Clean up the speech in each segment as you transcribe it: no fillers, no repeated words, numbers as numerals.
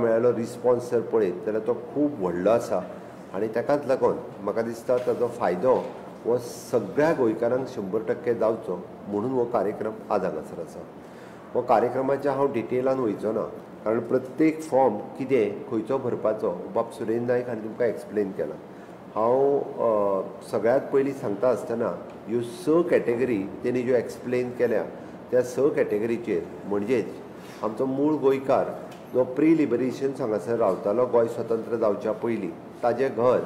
मेळ्ळो रिस्पॉन्स जर पळयत जाल्यार तो खूब व्हडलो आसा आनी ताकाच लागून म्हाका दिसता ताजो फायदो हो सगळ्या गोंयकारांक 100% जावचो म्हणून हो कार्यक्रम आज हांगासर आसा. हो कार्यक्रमाच्या हांव डिटेलान वयचो ना, कारण प्रत्येक फॉर्म कितें खंयचो भरपाचो बाब सुरेंद्र नायक हांणी तुमकां एक्सप्लेन केला. हांव सगळ्यात पयलीं सांगता आसतना ह्यो 6 कॅटेगरी तेणी ज्यो एक्सप्लेन केल्या त्या 6 कॅटेगरीचेर म्हणजेच आमचो मूळ गोंयकार जो प्री लिबरेशन हांगासर रावतालो गोंय स्वतंत्र जावच्या पयलीं ताजें घर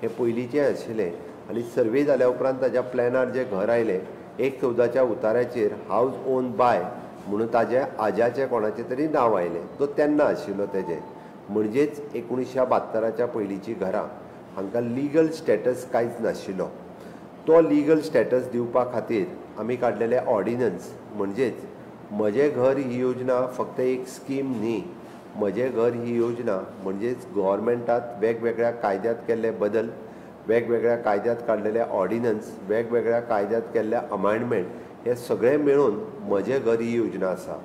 हें पयलींचें आशिल्लें आनी सर्वे जाल्या उपरांत ताज्या प्लॅनार जें घर आयलें 1/14च्या उतार्याचेर हावज ओन बाय म्हणून ताज्या आज्याचें कोणाचें तरी नांव आयलें जो तेन्ना आशिल्लो तेजें. म्हणजेच 1972च्या पयलींची घरां हांकां लिगल स्टेटस कांयच नाशिल्लो. तो लिगल स्टेटस दिवपा खातीर आमी काडलेले ऑर्डिनन्स म्हणजेच म्हजें घर ही योजना फक्त एक स्कीम न्ही, म्हजें घर ही योजना म्हणजेच गव्हर्मेंटात वेगवेगळ्या कायद्यात केल्ले बदल, वेगवेगळ्या कायद्यात काडलेले ऑर्डिनन्स, वेगवेगळ्या कायद्यात केल्ले अमेंडमेंट हे सगळें मेळून म्हजें घर ही योजना आसा.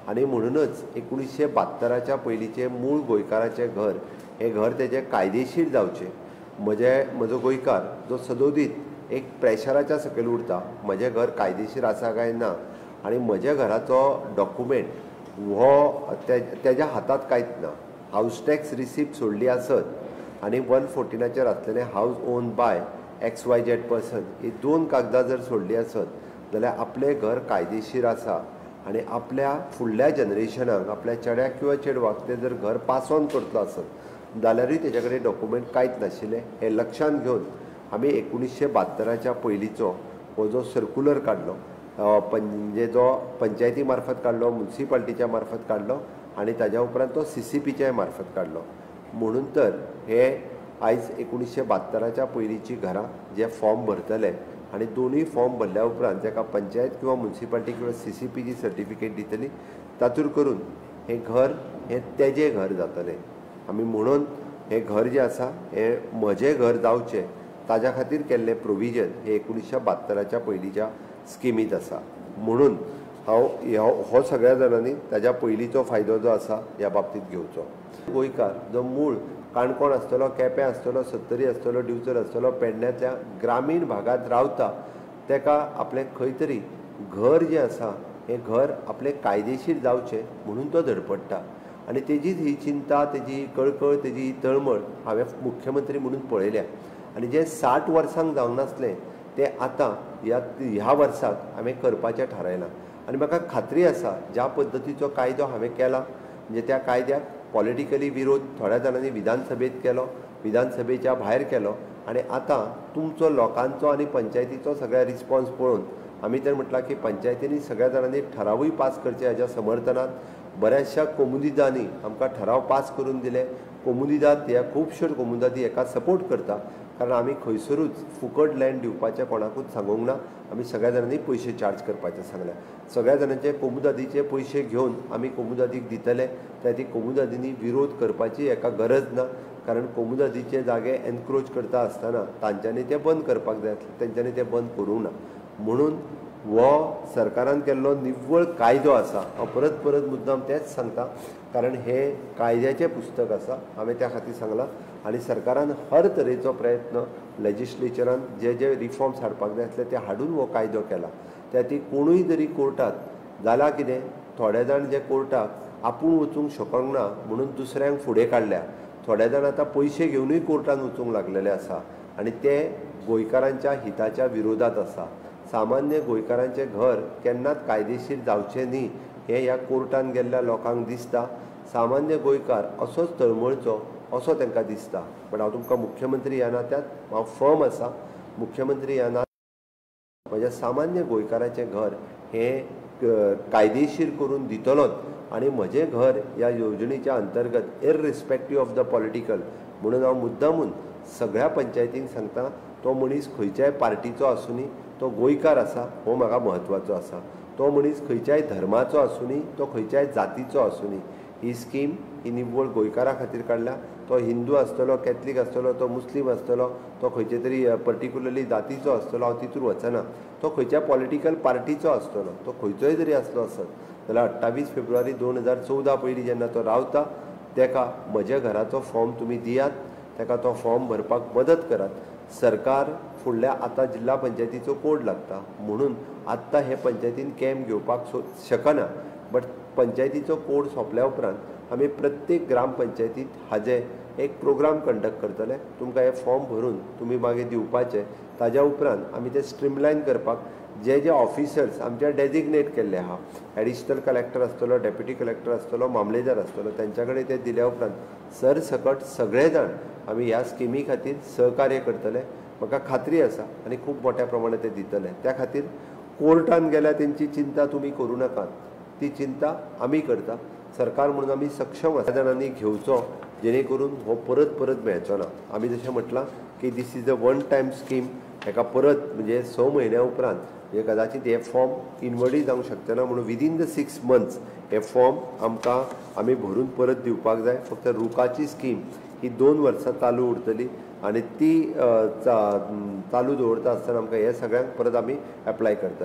आनी म्हणूनच 1972च्या पयलींचें मूळ गोंयकाराचें घर हें घर तेजें कायदेशीर जावचें. म्हजो गोंयकार जो सदोदीत एक प्रेशराच्या सकयल उरता म्हजें घर कायदेशीर आसा काय ना आनी म्हज्या घराचो डॉक्युमेंट हो तेज्या हातांत कांयच ना. हावज टॅक्स रिसिप्ट सोडली आसत आनी 114चेर आसलेलें house owned by XYZ person ही 2 कागदां जर सोडली आसत जाल्यार आपलें घर कायदेशीर आसा आनी आपल्या फुडल्या जनरेशनाक आपल्या चेड्याक किंवा चेडवाक तें जर घर पास ऑन करतलो आसत जाल्यारूय तेजे कडेन डॉक्युमेंट कांयच नाशिल्लें. हें लक्षांत घेवन आमी 1972च्या पयलींचो हो जो सर्क्युलर काडलो म्हणजे जो पंचायती मार्फत काडलो, म्युन्सिपाल्टीच्या मार्फत काडलो आनी ताज्या उपरांत तो CCPच्या मार्फत काडलो. म्हणून तर हे आयज 1972च्या पयलींची घरां जे फॉर्म भरतले आनी दोनूय फॉर्म भरल्या उपरांत जाका पंचायत किंवा म्युन्सिपाल्टी किंवा CCPची सर्टिफिकेट दितली तातूंत करून हें घर हें तेजें घर जातलें. आमी म्हणून हें घर जें आसा हें म्हजें घर जावचें ताज्या खातीर केल्लें प्रोविजन हे 1972च्या पयलींच्या स्किमीत आसा. म्हणून हांव हो सगळ्या जाणांनी ताज्या पयलींचो फायदो जो आसा ह्या बाबतींत घेवचो. गोंयकार जो मूळ काणकोण आसतलो, केपें आसतलो, सत्तरी आसतलो, दिवचल आसतलो, पेडण्यातल्या ग्रामीण भागांत रावता ताका आपलें खंय तरी घर जें आसा हें घर आपलें कायदेशीर जावचें म्हणून तो धडपडटा आनी तेजीच ही चिंता, तेजी कळकळ, तेजी तळमळ हांवें मुख्यमंत्री म्हणून पळयल्या. आनी जें 60 वर्सांक जावंक नासलें तें आतां ह्या वर्साक हांवें करपाचें थारायलां. आनी म्हाका खात्री आसा ज्या पद्दतीचो कायदो हांवें केला म्हणजे त्या कायद्याक पॉलिटिकली विरोध थोड्या जाणांनी विधानसभेत केलो, विधानसभेच्या भायर केलो आनी आतां तुमचो लोकांचो आनी पंचायतीचो सगळ्या रिस्पॉन्स पळोवन आमी तर म्हटलां की पंचायतींनी सगळ्या जाणांनी ठरावूय पास करचे हाज्या समर्थनांत. बऱ्याचशा कोमुनिदांनी आमकां ठराव पास करून दिले. कोमुनिदाद ह्या खुबश्यो कोमुनिदादी हेका सपोर्ट करता कारण आमी खंयसरूच फुकट लँड दिवपाचें कोणाकूच सांगूंक ना. आमी सगळ्या जाणांनी पयशे चार्ज करपाचें सांगल्या. सगळ्या जाणांचे कोमुदादीचे पयशे घेवन आमी कोमुदादीक दितले. त्या ती कोमुदादींनी विरोध करपाची हेका गरज ना कारण कोमुदादीचे जागे एनक्रोच करता आसतना तांच्यांनी ते बंद करपाक जाय आसले, तेंच्यांनी ते बंद करूंक ना. म्हणून हो सरकारान केल्लो निव्वळ कायदो आसा. हांव परत परत मुद्दाम तेंच सांगता कारण हें कायद्याचें पुस्तक आसा. हांवें त्या खातीर सांगलां आनी सरकारान हर तरेचो प्रयत्न लेजिस्लेचरान जे जे रिफॉर्म्स हाडपाक जाय आसले ते हाडून हो कायदो केला. त्या ती कोणूय जरी कोर्टात जाल्यार कितें थोडे जाण जे कोर्टाक आपूण वचूंक शकूंक ना म्हणून दुसऱ्यांक फुडें काडल्या. थोडे जाण आतां पयशे घेवनूय कोर्टान वचूंक लागलेले आसा आनी ते गोंयकारांच्या हिताच्या विरोधात आसा. सामान्य गोंयकारांचें घर केन्नाच कायदेशीर जावचें न्ही हें ह्या कोर्टान गेल्ल्या लोकांक दिसता. सामान्य गोंयकार असोच तळमळचो असो तांकां दिसता. पण हांव तुमकां मुख्यमंत्री ह्या नात्यात हांव फर्म आसा. मुख्यमंत्री ह्या नात्यान म्हज्या सामान्य गोंयकाराचें घर हें कायदेशीर करून दितलोच आनी म्हजें घर ह्या येवजणेच्या अंतर्गत इररिस्पेक्टीव ऑफ द पॉलिटिकल म्हणून हांव मुद्दामून सगळ्या पंचायतींक सांगता तो मनीस खंयच्याय पार्टीचो आसुनी तो गोंयकार आसा हो म्हाका म्हत्वाचो आसा. तो मनीस खंयच्याय धर्माचो आसुनी तो खंयच्याय जातीचो आसुनी ही स्कीम ही निव्वळ गोंयकारा खातीर काडल्या. तो हिंदू आसतलो, कॅथलीक आसतलो, तो मुस्लीम आसतलो, तो खंयचे तरी पर्टिक्युलरली जातीचो आसतलो हांव तितूर वचना. तो खंयच्या पॉलिटिकल पार्टीचो आसतलो, तो खंयचोय जरी आसलो आसत जाल्यार 28 फेब्रुवारी 2014 पयलीं जेन्ना तो रावता ताका म्हज्या घराचो फॉर्म तुमी दियात, ताका तो फॉर्म भरपाक मदत करात। सरकार फुडल्या आतां जिल्ला पंचायतीचो कोड लागता म्हणून आत्तां हे पंचायतीन कॅम्प घेवपाक शकना, बट पंचायतीचो कोड सोंपल्या उपरांत आमी प्रत्येक ग्रामपंचायतीत हाजे एक प्रोग्राम कंडक्ट करतले। तुमकां हे फॉर्म भरून तुमी मागीर दिवपाचे। ताज्या उपरांत आमी ते स्ट्रीमलायन करपाक जे जे ऑफिसर्स आमच्या डेजिग्नेट केल्ले आहा, एडिशनल कलेक्टर आसतलो, डेप्युटी कलेक्टर आसतलो, मामलेदार आसतलो, तांच्या कडेन ते दिल्या उपरांत सरसकट सगळे जाण आमी ह्या स्किमी खातीर सहकार्य करतले। म्हाका खात्री आसा आनी खूब मोठ्या प्रमाणात ते दितले। त्या खातीर कोर्टान गेल्यार तेंची चिंता तुमी करूं नाकात, ती चिंता आमी करता। सरकार म्हणून आमी सक्षम आसा जाणांनी घेवचो जेणे करून हो परत परत मेळचो ना। आमी जशें म्हटलां की this is a one time scheme, हेका परत म्हणजे 6 म्हयन्या उपरांत म्हणजे कदाचित हे फॉर्म इनवर्डूय जावंक शकचे ना, म्हणून विदीन द 6 months हे फॉर्म आमकां आमी भरून परत दिवपाक जाय। फक्त रुखाची स्कीम ही 2 वर्सां चालू उरतली आनी ती चालू दवरता आसतना आमकां हे सगळ्यांक परत आमी एप्लाय करतले।